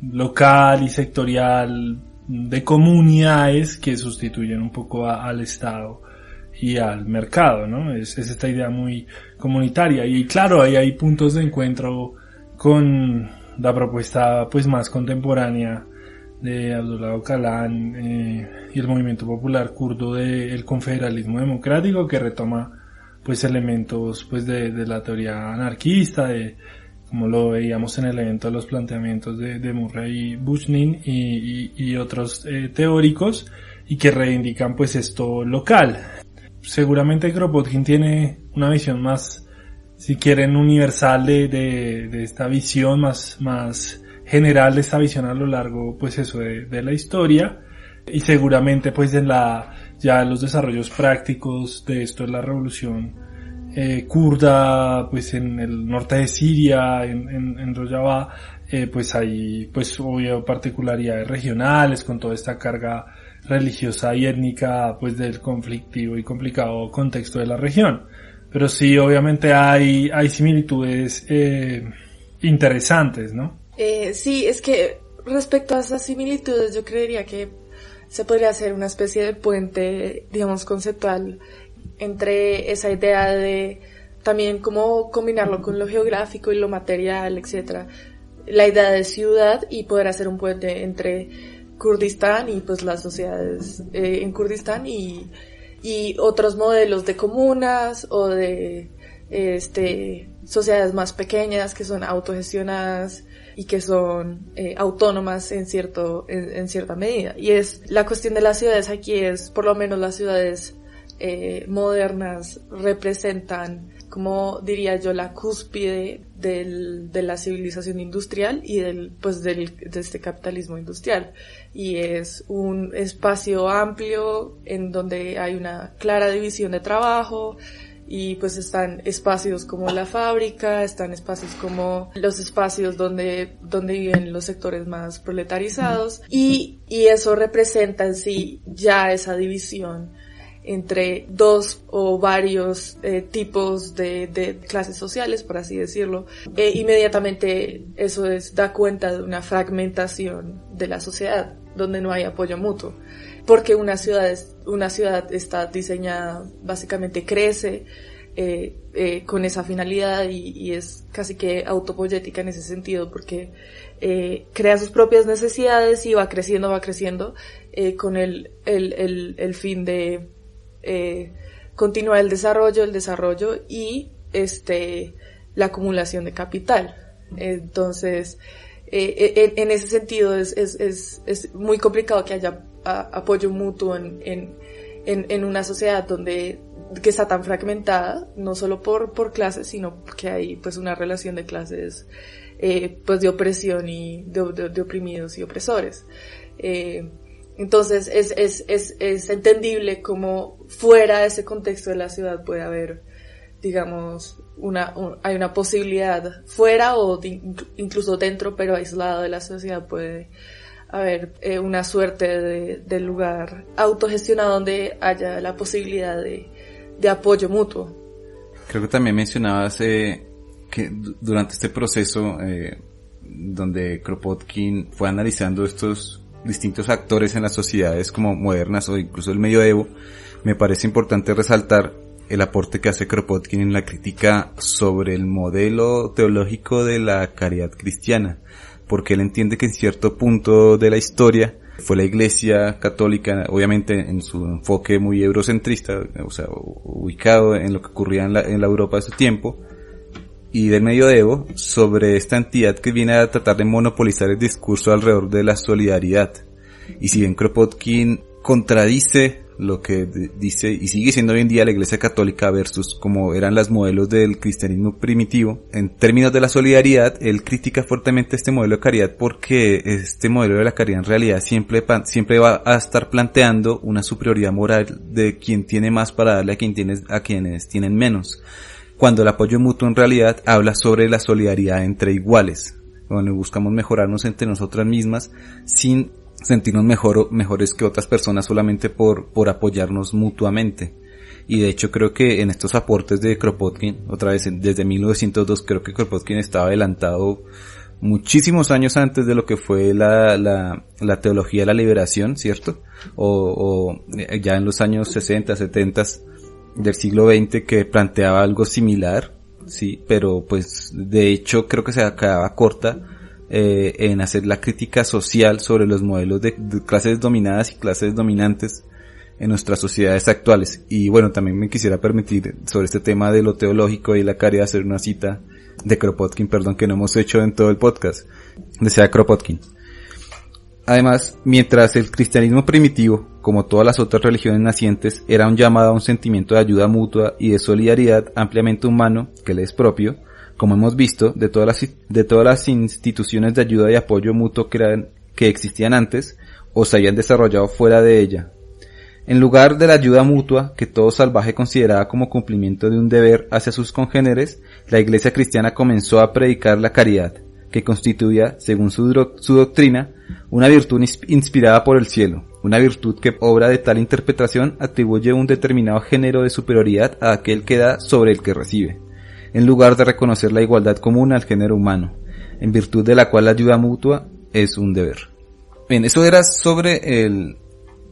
local y sectorial de comunidades que sustituyen un poco al Estado y al mercado, ¿no? Es esta idea muy comunitaria, y claro, ahí hay puntos de encuentro con la propuesta pues más contemporánea de Abdullah Öcalan y el movimiento popular kurdo del confederalismo democrático, que retoma pues elementos pues de la teoría anarquista, como lo veíamos en el evento de los planteamientos de Murray Bookchin y otros teóricos, y que reivindican pues esto local. Seguramente Kropotkin tiene una visión más, si quieren, universal de esta visión, más general de esta visión a lo largo, pues eso, de la historia, y seguramente pues ya los desarrollos prácticos de esto es la revolución kurda, pues en el norte de Siria, en Rojava, pues hay pues obvio particularidades regionales con toda esta carga religiosa y étnica pues del conflictivo y complicado contexto de la región. Pero sí, obviamente hay similitudes interesantes, ¿no? Sí, es que respecto a esas similitudes yo creería que se podría hacer una especie de puente, digamos, conceptual entre esa idea de también cómo combinarlo con lo geográfico y lo material, etcétera, la idea de ciudad, y poder hacer un puente entre Kurdistán y pues las sociedades en Kurdistán y otros modelos de comunas o de sociedades más pequeñas que son autogestionadas y que son autónomas en cierta medida. Y es la cuestión de las ciudades aquí es, por lo menos las ciudades modernas representan, como diría yo, la cúspide de la civilización industrial y de este capitalismo industrial. Y es un espacio amplio en donde hay una clara división de trabajo, y pues están espacios como la fábrica, están espacios como los espacios donde viven los sectores más proletarizados, y eso representa en sí ya esa división entre dos o varios tipos de clases sociales, por así decirlo. Inmediatamente eso da cuenta de una fragmentación de la sociedad, donde no hay apoyo mutuo, porque una ciudad está diseñada, básicamente crece con esa finalidad, y es casi que autopoyética en ese sentido, porque crea sus propias necesidades y va creciendo con el fin de continuar el desarrollo y la acumulación de capital. Entonces, en ese sentido es muy complicado que haya apoyo mutuo en una sociedad que está tan fragmentada, no solo por clases, sino porque hay pues una relación de clases pues de opresión y de oprimidos y opresores. Entonces es entendible cómo fuera de ese contexto de la ciudad puede haber, digamos, hay una posibilidad fuera o incluso dentro, pero aislado de la sociedad puede haber una suerte de lugar autogestionado donde haya la posibilidad de apoyo mutuo. Creo que también mencionabas que durante este proceso donde Kropotkin fue analizando estos distintos actores en las sociedades como modernas o incluso el medioevo, me parece importante resaltar el aporte que hace Kropotkin en la crítica sobre el modelo teológico de la caridad cristiana, porque él entiende que en cierto punto de la historia fue la Iglesia católica, obviamente en su enfoque muy eurocentrista, o sea, ubicado en lo que ocurría en la Europa de su tiempo, y del medioevo, sobre esta entidad que viene a tratar de monopolizar el discurso alrededor de la solidaridad. Y si bien Kropotkin contradice lo que dice y sigue siendo hoy en día la Iglesia católica versus como eran los modelos del cristianismo primitivo, en términos de la solidaridad, él critica fuertemente este modelo de caridad, porque este modelo de la caridad en realidad siempre va a estar planteando una superioridad moral de quien tiene más para darle a quienes tienen menos, cuando el apoyo mutuo en realidad habla sobre la solidaridad entre iguales, donde buscamos mejorarnos entre nosotras mismas sin sentirnos mejores que otras personas solamente por apoyarnos mutuamente. Y de hecho creo que en estos aportes de Kropotkin, otra vez desde 1902, creo que Kropotkin estaba adelantado muchísimos años antes de lo que fue la teología de la liberación, ¿cierto? O ya en los años 60, 70 del siglo XX, que planteaba algo similar, sí, pero pues de hecho creo que se quedaba corta en hacer la crítica social sobre los modelos de clases dominadas y clases dominantes en nuestras sociedades actuales. Y bueno, también me quisiera permitir sobre este tema de lo teológico y la caridad hacer una cita de Kropotkin, perdón, que no hemos hecho en todo el podcast, decía Kropotkin. Además, mientras el cristianismo primitivo, como todas las otras religiones nacientes, era un llamado a un sentimiento de ayuda mutua y de solidaridad ampliamente humano, que le es propio, como hemos visto, de todas las instituciones de ayuda y apoyo mutuo que existían antes o se habían desarrollado fuera de ella. En lugar de la ayuda mutua, que todo salvaje consideraba como cumplimiento de un deber hacia sus congéneres, la Iglesia cristiana comenzó a predicar la caridad, que constituía, según su doctrina, una virtud inspirada por el cielo, una virtud que, obra de tal interpretación, atribuye un determinado género de superioridad a aquel que da sobre el que recibe, en lugar de reconocer la igualdad común al género humano, en virtud de la cual la ayuda mutua es un deber. Bien, eso era sobre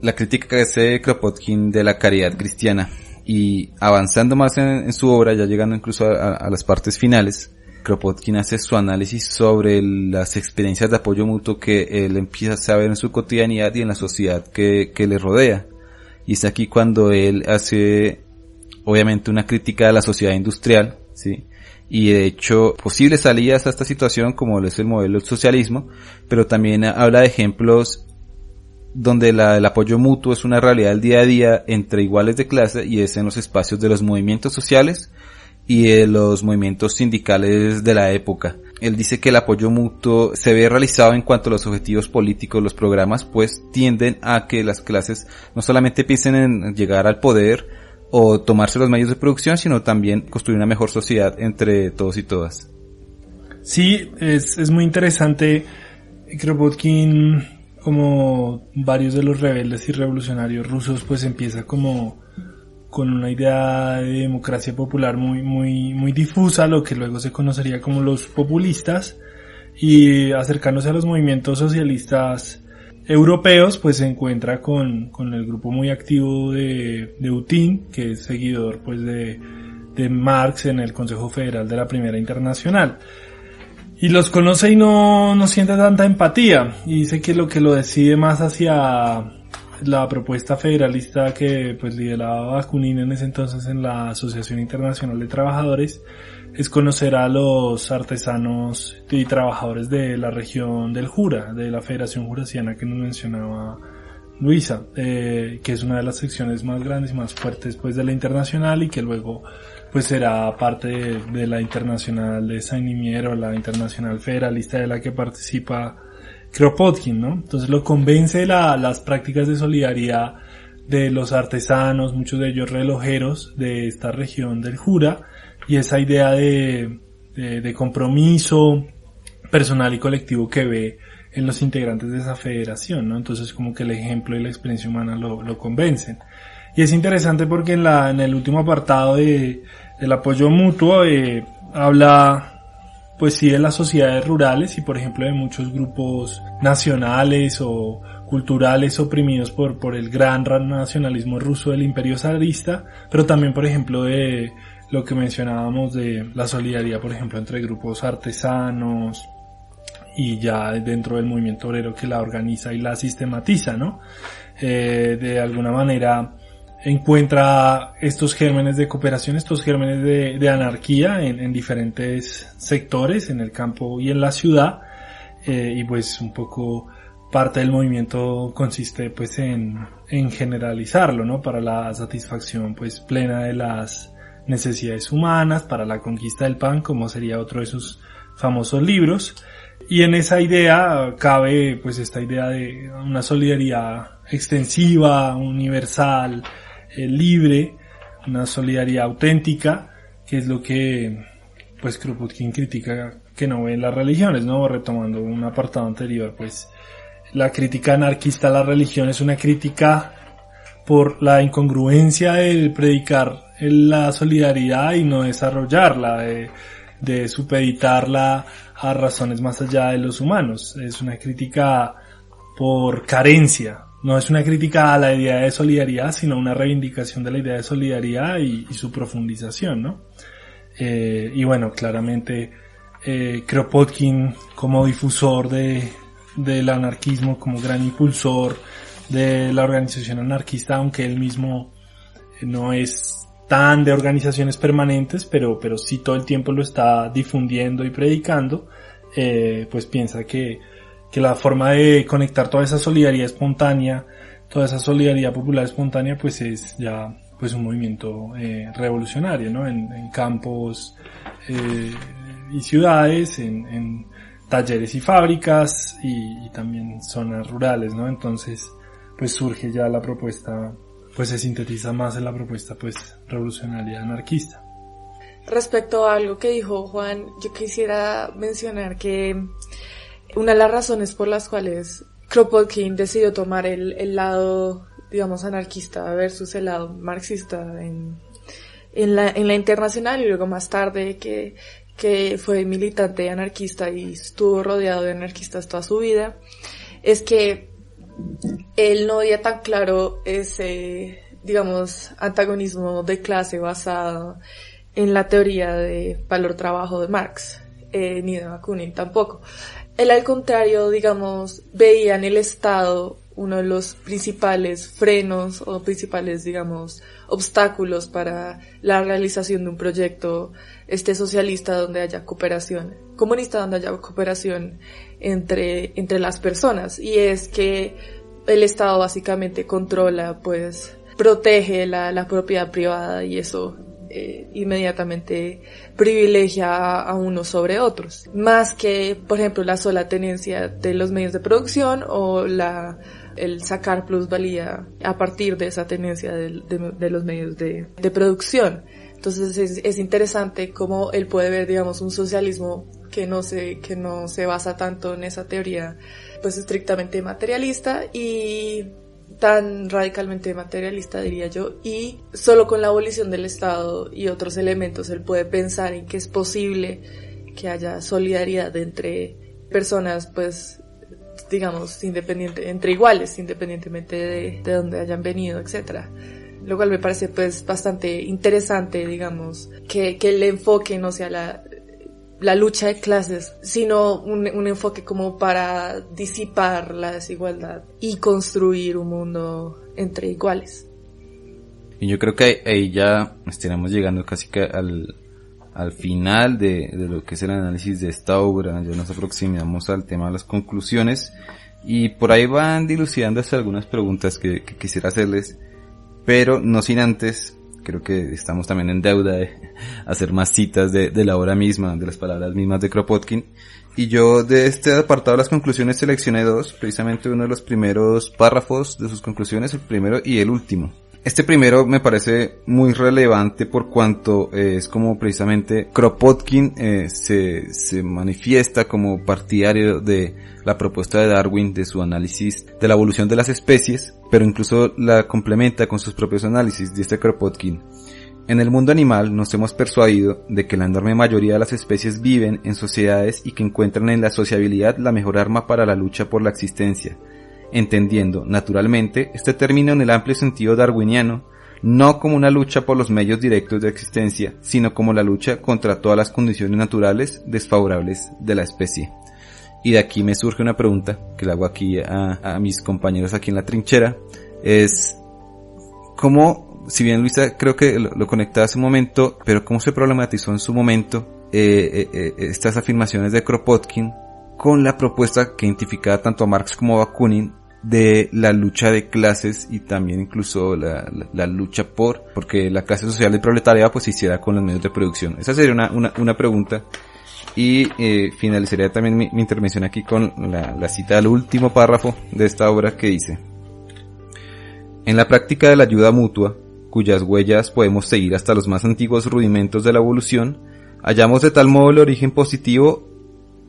la crítica que hace Kropotkin de la caridad cristiana, y avanzando más en su obra, ya llegando incluso a las partes finales, Kropotkin hace su análisis sobre las experiencias de apoyo mutuo que él empieza a ver en su cotidianidad y en la sociedad que le rodea. Y es aquí cuando él hace, obviamente, una crítica a la sociedad industrial, ¿sí? Y de hecho, posibles salidas a esta situación, como es el modelo del socialismo, pero también habla de ejemplos donde el apoyo mutuo es una realidad del día a día entre iguales de clase, y es en los espacios de los movimientos sociales y de los movimientos sindicales de la época. Él dice que el apoyo mutuo se ve realizado en cuanto a los objetivos políticos. Los programas pues tienden a que las clases no solamente piensen en llegar al poder o tomarse los medios de producción, sino también construir una mejor sociedad entre todos y todas. Sí, es muy interesante. Kropotkin, como varios de los rebeldes y revolucionarios rusos, pues empieza como con una idea de democracia popular muy difusa, lo que luego se conocería como los populistas, y acercándose a los movimientos socialistas europeos, pues se encuentra con el grupo muy activo de Utin, que es seguidor pues de Marx en el Consejo Federal de la Primera Internacional. Y los conoce y no siente tanta empatía, y dice que lo decide más hacia la propuesta federalista que pues lideraba Bakunin en ese entonces en la Asociación Internacional de Trabajadores, es conocer a los artesanos y trabajadores de la región del Jura, de la Federación Jurasiana que nos mencionaba Luisa, que es una de las secciones más grandes y más fuertes pues de la internacional, y que luego pues será parte de la internacional de Saint-Imier, o la internacional federalista de la que participa Kropotkin, ¿no? Entonces lo convence las prácticas de solidaridad de los artesanos, muchos de ellos relojeros de esta región del Jura, y esa idea de compromiso personal y colectivo que ve en los integrantes de esa federación, ¿no? Entonces como que el ejemplo y la experiencia humana lo convencen. Y es interesante porque en el último apartado del apoyo mutuo habla pues sí de las sociedades rurales y por ejemplo de muchos grupos nacionales o culturales oprimidos por el gran nacionalismo ruso del imperio zarista, pero también por ejemplo de lo que mencionábamos de la solidaridad, por ejemplo, entre grupos artesanos y ya dentro del movimiento obrero que la organiza y la sistematiza, ¿no? De alguna manera encuentra estos gérmenes de cooperación, estos gérmenes de anarquía en diferentes sectores, en el campo y en la ciudad, y pues un poco parte del movimiento consiste pues en generalizarlo, ¿no? Para la satisfacción pues plena de las necesidades humanas, para la conquista del pan, como sería otro de sus famosos libros. Y en esa idea cabe pues esta idea de una solidaridad extensiva, universal, libre, una solidaridad auténtica, que es lo que pues Kropotkin critica que no ve en las religiones, ¿no? Retomando un apartado anterior, pues la crítica anarquista a la religión es una crítica por la incongruencia de predicar la solidaridad y no desarrollarla, de supeditarla a razones más allá de los humanos. Es una crítica por carencia, no es una crítica a la idea de solidaridad, sino una reivindicación de la idea de solidaridad y su profundización, ¿no? Y bueno, claramente Kropotkin como difusor del anarquismo, como gran impulsor de la organización anarquista, aunque él mismo no es tan de organizaciones permanentes, pero sí todo el tiempo lo está difundiendo y predicando, pues piensa que la forma de conectar toda esa solidaridad espontánea, toda esa solidaridad popular espontánea, pues es ya pues un movimiento revolucionario, ¿no? En campos y ciudades, en talleres y fábricas y también zonas rurales, ¿no? Entonces, pues surge ya la propuesta, pues se sintetiza más en la propuesta pues revolucionaria anarquista. Respecto a algo que dijo Juan, yo quisiera mencionar que una de las razones por las cuales Kropotkin decidió tomar el lado, digamos, anarquista versus el lado marxista en la Internacional, y luego más tarde que fue militante anarquista y estuvo rodeado de anarquistas toda su vida, es que él no veía tan claro ese, digamos, antagonismo de clase basado en la teoría de valor-trabajo de Marx, ni de Bakunin tampoco. Él, al contrario, digamos, veía en el Estado uno de los principales frenos o principales, digamos, obstáculos para la realización de un proyecto socialista donde haya cooperación, comunista donde haya cooperación entre las personas, y es que el Estado básicamente controla, pues, protege la propiedad privada, y eso inmediatamente privilegia a unos sobre otros, más que, por ejemplo, la sola tenencia de los medios de producción o el sacar plusvalía a partir de esa tenencia de los medios de producción. Entonces es interesante cómo él puede ver, digamos, un socialismo que no se basa tanto en esa teoría pues estrictamente materialista y tan radicalmente materialista, diría yo, y solo con la abolición del Estado y otros elementos él puede pensar en que es posible que haya solidaridad entre personas, pues, digamos, entre iguales, independientemente de dónde hayan venido, etcétera. Lo cual me parece, pues, bastante interesante, digamos, que el enfoque no sea la lucha de clases, sino un enfoque como para disipar la desigualdad y construir un mundo entre iguales. Y yo creo que ahí ya estaremos llegando casi que al final de lo que es el análisis de esta obra. Ya nos aproximamos al tema de las conclusiones y por ahí van dilucidándose algunas preguntas que quisiera hacerles, pero no sin antes. Creo que estamos también en deuda de hacer más citas de la obra misma, de las palabras mismas de Kropotkin. Y yo de este apartado de las conclusiones seleccioné dos, precisamente uno de los primeros párrafos de sus conclusiones, el primero y el último. Este primero me parece muy relevante por cuanto es como precisamente Kropotkin se manifiesta como partidario de la propuesta de Darwin, de su análisis de la evolución de las especies, pero incluso la complementa con sus propios análisis. Dice Kropotkin: en el mundo animal nos hemos persuadido de que la enorme mayoría de las especies viven en sociedades y que encuentran en la sociabilidad la mejor arma para la lucha por la existencia, entendiendo, naturalmente, este término en el amplio sentido darwiniano, no como una lucha por los medios directos de existencia, sino como la lucha contra todas las condiciones naturales desfavorables de la especie. Y de aquí me surge una pregunta que le hago aquí a mis compañeros aquí en la trinchera, es cómo, si bien Luisa creo que lo conectaba hace un momento, pero cómo se problematizó en su momento estas afirmaciones de Kropotkin con la propuesta que identificaba tanto a Marx como a Bakunin de la lucha de clases y también incluso la lucha porque la clase social del proletariado pues se hiciera con los medios de producción. Esa sería una pregunta. Y finalizaría también mi intervención aquí con la cita del último párrafo de esta obra que dice: en la práctica de la ayuda mutua, cuyas huellas podemos seguir hasta los más antiguos rudimentos de la evolución, hallamos de tal modo el origen positivo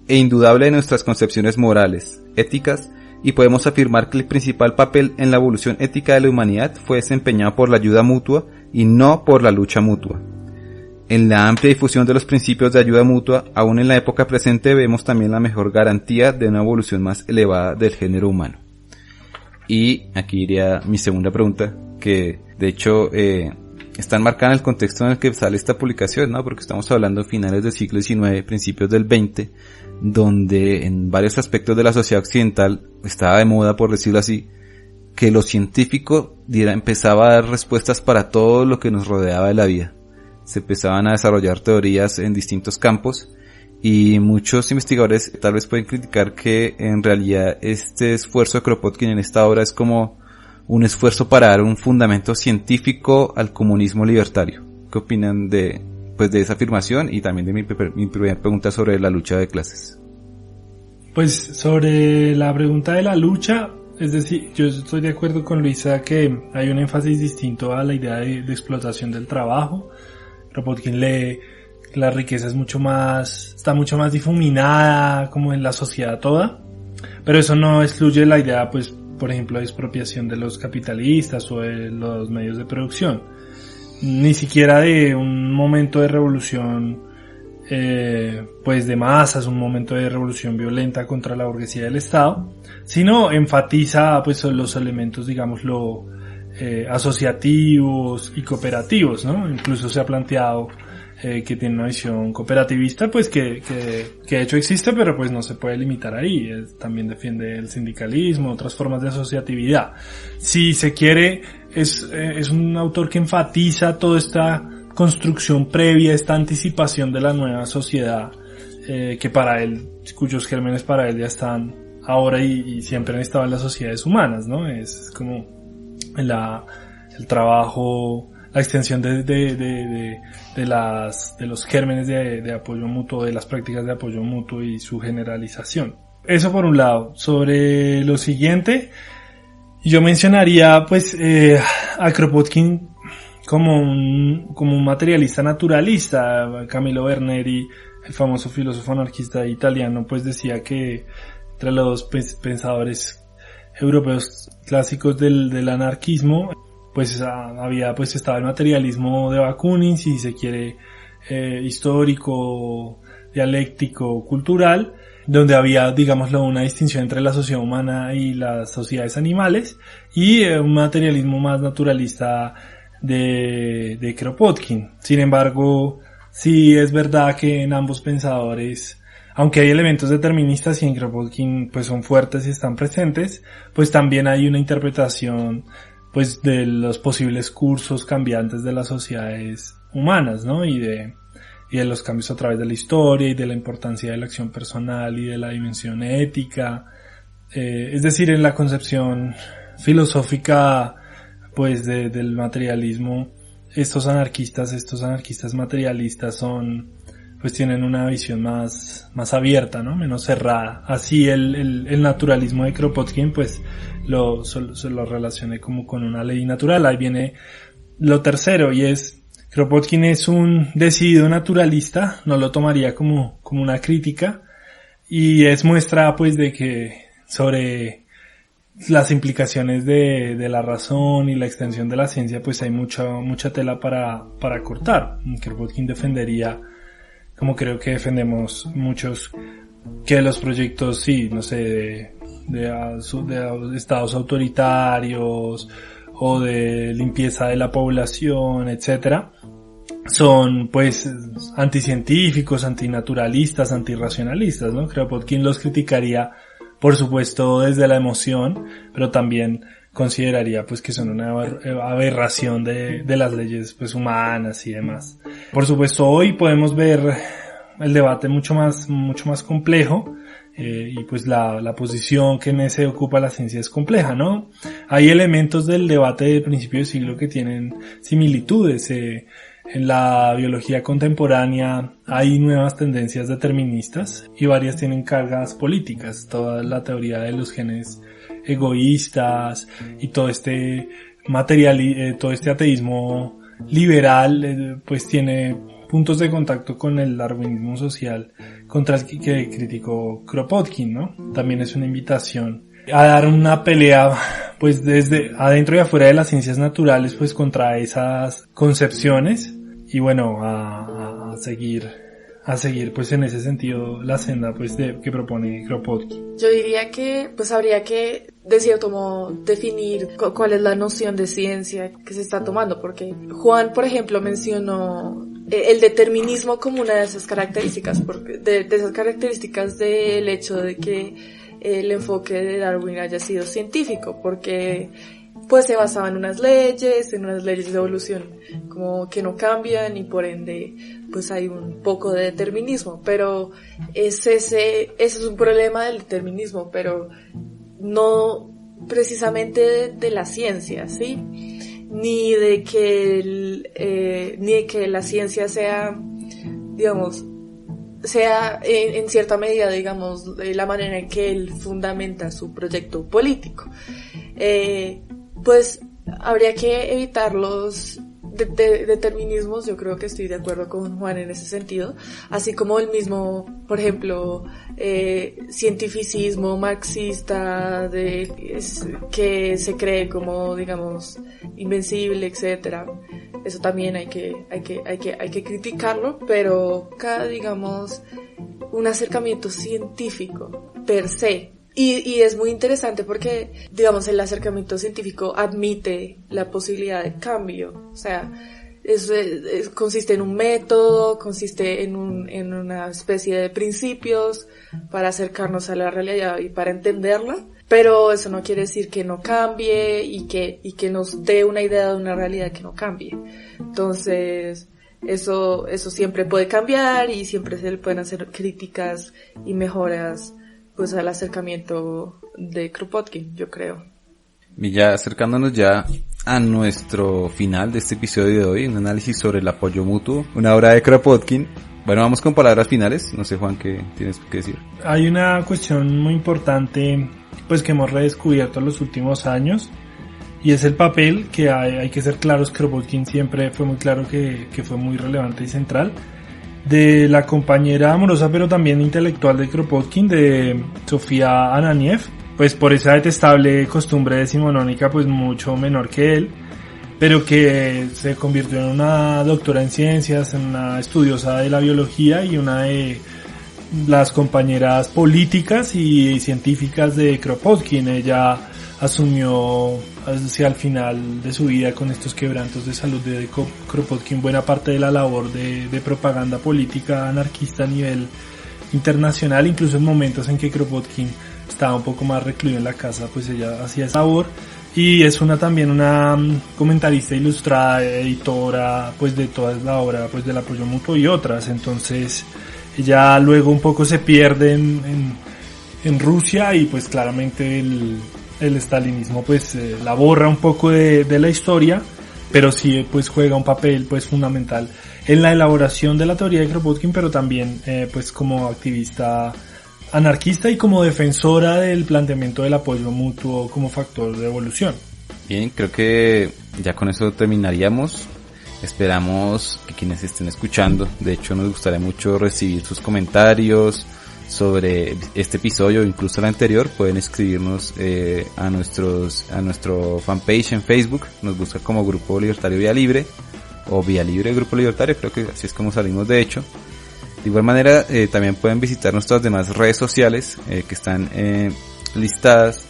e indudable de nuestras concepciones morales, éticas, y podemos afirmar que el principal papel en la evolución ética de la humanidad fue desempeñado por la ayuda mutua y no por la lucha mutua. En la amplia difusión de los principios de ayuda mutua, aún en la época presente vemos también la mejor garantía de una evolución más elevada del género humano. Y aquí iría mi segunda pregunta, que de hecho está enmarcada en el contexto en el que sale esta publicación, ¿no? Porque estamos hablando de finales del siglo XIX, principios del XX, donde en varios aspectos de la sociedad occidental estaba de moda, por decirlo así, que lo científico empezaba a dar respuestas para todo lo que nos rodeaba de la vida. Se empezaban a desarrollar teorías en distintos campos y muchos investigadores tal vez pueden criticar que en realidad este esfuerzo de Kropotkin en esta obra es como un esfuerzo para dar un fundamento científico al comunismo libertario. ¿Qué opinan de esa afirmación y también de mi primera pregunta sobre la lucha de clases? Pues sobre la pregunta de la lucha, es decir, yo estoy de acuerdo con Luisa que hay un énfasis distinto a la idea de explotación del trabajo. Kropotkin la riqueza está mucho más difuminada como en la sociedad toda, pero eso no excluye la idea, pues, por ejemplo, de expropiación de los capitalistas o de los medios de producción, ni siquiera de un momento de revolución pues de masas, un momento de revolución violenta contra la burguesía del Estado, sino enfatiza pues los elementos, digámoslo, asociativos y cooperativos, ¿no? Incluso se ha planteado que tiene una visión cooperativista, pues que de hecho existe, pero pues no se puede limitar ahí. También defiende el sindicalismo, otras formas de asociatividad. Si se quiere, es un autor que enfatiza toda esta construcción previa, esta anticipación de la nueva sociedad, que para él, cuyos gérmenes para él ya están ahora y siempre han estado en las sociedades humanas, ¿no? Es como el trabajo, la extensión de los gérmenes de apoyo mutuo, de las prácticas de apoyo mutuo y su generalización. Eso por un lado. Sobre lo siguiente, yo mencionaría pues a Kropotkin como un materialista naturalista. Camillo Berneri, el famoso filósofo anarquista italiano, pues decía que entre los pensadores europeos clásicos del anarquismo, pues estaba el materialismo de Bakunin, si se quiere, histórico, dialéctico, cultural, donde había, digámoslo, una distinción entre la sociedad humana y las sociedades animales, y un materialismo más naturalista de Kropotkin. Sin embargo, sí es verdad que en ambos pensadores, aunque hay elementos deterministas y en Kropotkin pues son fuertes y están presentes, pues también hay una interpretación pues de los posibles cursos cambiantes de las sociedades humanas, ¿no? Y de los cambios a través de la historia y de la importancia de la acción personal y de la dimensión ética. Es decir, en la concepción filosófica pues del materialismo, estos anarquistas materialistas pues tienen una visión más abierta, ¿no? Menos cerrada. Así el naturalismo de Kropotkin pues se lo relacioné como con una ley natural. Ahí viene lo tercero, y es Kropotkin es un decidido naturalista, no lo tomaría como una crítica, y es muestra pues de que sobre las implicaciones de la razón y la extensión de la ciencia pues hay mucha tela para cortar. Kropotkin defendería, como creo que defendemos muchos, que los proyectos, sí, no sé, de estados autoritarios o de limpieza de la población, etcétera, son pues anticientíficos, antinaturalistas, antirracionalistas, ¿no? Kropotkin los criticaría, por supuesto, desde la emoción, pero también consideraría pues que son una aberración de las leyes pues humanas y demás. Por supuesto, hoy podemos ver el debate mucho más complejo, y pues la posición que en ese ocupa la ciencia es compleja, ¿no? Hay elementos del debate del principio del siglo que tienen similitudes. En la biología contemporánea hay nuevas tendencias deterministas y varias tienen cargas políticas. Toda la teoría de los genes egoístas y todo este ateísmo liberal pues tiene puntos de contacto con el darwinismo social contra el que criticó Kropotkin, ¿no? También es una invitación a dar una pelea pues desde adentro y afuera de las ciencias naturales pues contra esas concepciones, y bueno, a seguir pues en ese sentido la senda pues que propone Kropotkin. Yo diría que pues habría que de cierto modo definir cuál es la noción de ciencia que se está tomando, porque Juan, por ejemplo, mencionó el determinismo como una de esas características, porque de esas características del hecho de que el enfoque de Darwin haya sido científico, porque pues se basaba en unas leyes de evolución como que no cambian y por ende pues hay un poco de determinismo, pero ese es un problema del determinismo, pero no precisamente de la ciencia, ¿sí? Ni de que la ciencia sea, digamos, en cierta medida, digamos, la manera en que él fundamenta su proyecto político. Pues habría que evitar los determinismos. Yo creo que estoy de acuerdo con Juan en ese sentido, así como el mismo, por ejemplo, cientificismo marxista que se cree como, digamos, invencible, etcétera. Eso también hay que criticarlo, pero digamos, un acercamiento científico per se. Y es muy interesante porque, digamos, el acercamiento científico admite la posibilidad de cambio. O sea, consiste en un método, consiste en una especie de principios para acercarnos a la realidad y para entenderla. Pero eso no quiere decir que no cambie y que nos dé una idea de una realidad que no cambie. Entonces, eso siempre puede cambiar y siempre se le pueden hacer críticas y mejoras pues al acercamiento de Kropotkin, yo creo. Y ya acercándonos ya a nuestro final de este episodio de hoy, un análisis sobre el apoyo mutuo, una obra de Kropotkin. Bueno, vamos con palabras finales. No sé, Juan, ¿qué tienes que decir? Hay una cuestión muy importante pues que hemos redescubierto en los últimos años, y es el papel que hay que ser claros. Kropotkin siempre fue muy claro que fue muy relevante y central, de la compañera amorosa pero también intelectual de Kropotkin, de Sofía Ananiev, pues por esa detestable costumbre decimonónica, pues mucho menor que él, pero que se convirtió en una doctora en ciencias, en una estudiosa de la biología y una de las compañeras políticas y científicas de Kropotkin. Ella asumió hacia el final de su vida, con estos quebrantos de salud de Kropotkin, buena parte de la labor de propaganda política anarquista a nivel internacional. Incluso en momentos en que Kropotkin estaba un poco más recluido en la casa, pues ella hacía esa labor. Y es también una comentarista ilustrada, editora pues de toda la obra pues del apoyo mutuo y otras. Entonces ella luego un poco se pierde en Rusia, y pues claramente el estalinismo pues la borra un poco de la historia, pero sí pues juega un papel pues fundamental en la elaboración de la teoría de Kropotkin, pero también pues como activista anarquista y como defensora del planteamiento del apoyo mutuo como factor de evolución. Bien, creo que ya con eso terminaríamos. Esperamos que quienes estén escuchando, de hecho nos gustaría mucho recibir sus comentarios sobre este episodio, incluso el anterior. Pueden escribirnos a nuestro fanpage en Facebook, nos busca como Grupo Libertario Vía Libre o Vía Libre Grupo Libertario, creo que así es como salimos de hecho. De igual manera también pueden visitar nuestras demás redes sociales que están listadas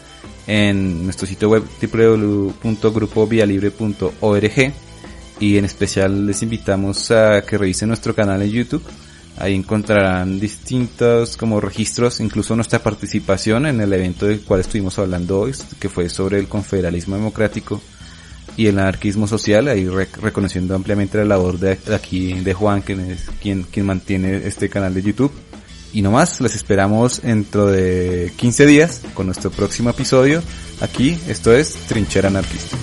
en nuestro sitio web www.grupovialibre.org, y en especial les invitamos a que revisen nuestro canal en YouTube. Ahí encontrarán distintos como registros, incluso nuestra participación en el evento del cual estuvimos hablando hoy, que fue sobre el confederalismo democrático y el anarquismo social, ahí reconociendo ampliamente la labor de aquí de Juan, quien es quien mantiene este canal de YouTube. Y no más, les esperamos dentro de 15 días con nuestro próximo episodio. Aquí, esto es Trinchera Anarquista.